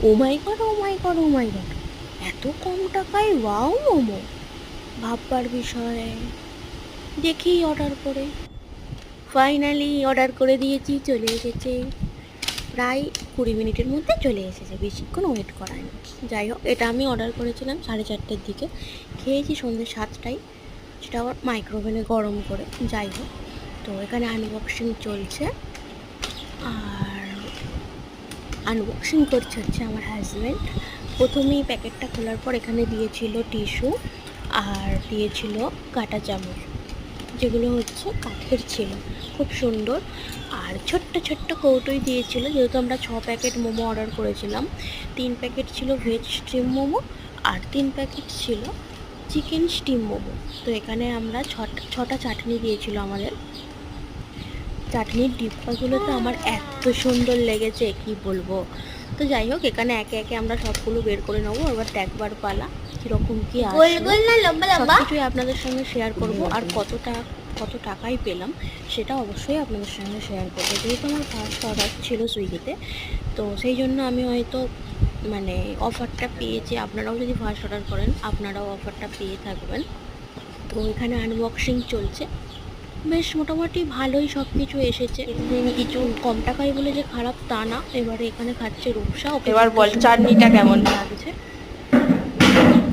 ও মাই god, ও মাই god, ও মাই god, এত কম টাকায় wow momo! ভাববার বিষয়। দেখি অর্ডার করে। ফাইনালি অর্ডার করে দিয়েছি, চলে এসেছে। প্রায় 20 মিনিটের মধ্যে চলে এসেছে, বেশিক্ষণ ওয়েট করায়নি। যাই হোক, এটা আমি অর্ডার করেছিলাম 4:30-র দিকে, খেয়েছি সন্ধ্যে 7টায়, সেটা আবার মাইক্রোওভেনে গরম করে। যাই হোক, তো এখানে আনবক্সিং চলছে, আর আনবক্সিং করছে হচ্ছে আমার হাজব্যান্ড। প্রথমেই প্যাকেটটা খোলার পর এখানে দিয়েছিল টিস্যু আর দিয়েছিল কাঁটা চামচ, যেগুলো হচ্ছে কাঠের ছিল, খুব সুন্দর। আর ছোট্ট ছোট্ট কৌটোই দিয়েছিল, যেহেতু আমরা 6 প্যাকেট মোমো অর্ডার করেছিলাম। 3 প্যাকেট ছিল ভেজ স্টিম মোমো আর 3 প্যাকেট ছিল চিকেন স্টিম মোমো। তো এখানে আমরা ছটা চাটনি দিয়েছিল আমাদের। চাটনির ডিব্বাগুলো তো আমার এত সুন্দর লেগেছে, কি বলবো। তো যাই হোক, এখানে একে একে আমরা সবগুলো বের করে নেবো, এবার দেখবার পালা কীরকম কী আসলো। সব কিছুই আপনাদের সঙ্গে শেয়ার করব, আর কত টাকায় পেলাম সেটা অবশ্যই আপনাদের সঙ্গে শেয়ার করবো। যেহেতু আমার ফার্স্ট অর্ডার ছিল সুইগিতে, তো সেই জন্য আমি হয়তো মানে অফারটা পেয়েছি। আপনারাও যদি ফার্স্ট অর্ডার করেন, আপনারাও অফারটা পেয়ে থাকবেন। তো এখানে আনবক্সিং চলছে, বেশ মোটামুটি ভালোই সব কিছু এসেছে। কিছু কম টাকায় বলে যে খারাপ তা না। এবারে এখানে খাচ্ছে রূপসা, ওকে এবার বল চাটনিটা কেমন লাগছে।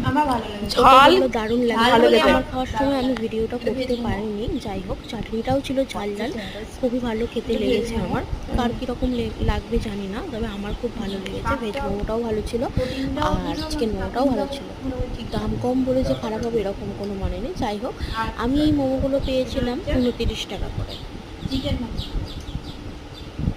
আমার ভালো লাগে, ঝাল দারুণ লাগে। ভালো লেগেছে। আমার খাওয়ার সময় আমি ভিডিওটা করতে পারিনি। যাই হোক, চাটনিটাও ছিল ঝাল ঝাল, খুবই ভালো খেতে লেগেছে আমার। কার কীরকম লাগবে জানি না, তবে আমার খুব ভালো লেগেছে। ভেজ মোমোটাও ভালো ছিল আর চিকেন মোমোটাও ভালো ছিল। দাম কম বলে যে খারাপ হবে এরকম কোনো মানে নেই। যাই হোক, আমি এই মোমোগুলো পেয়েছিলাম 29 টাকা করে।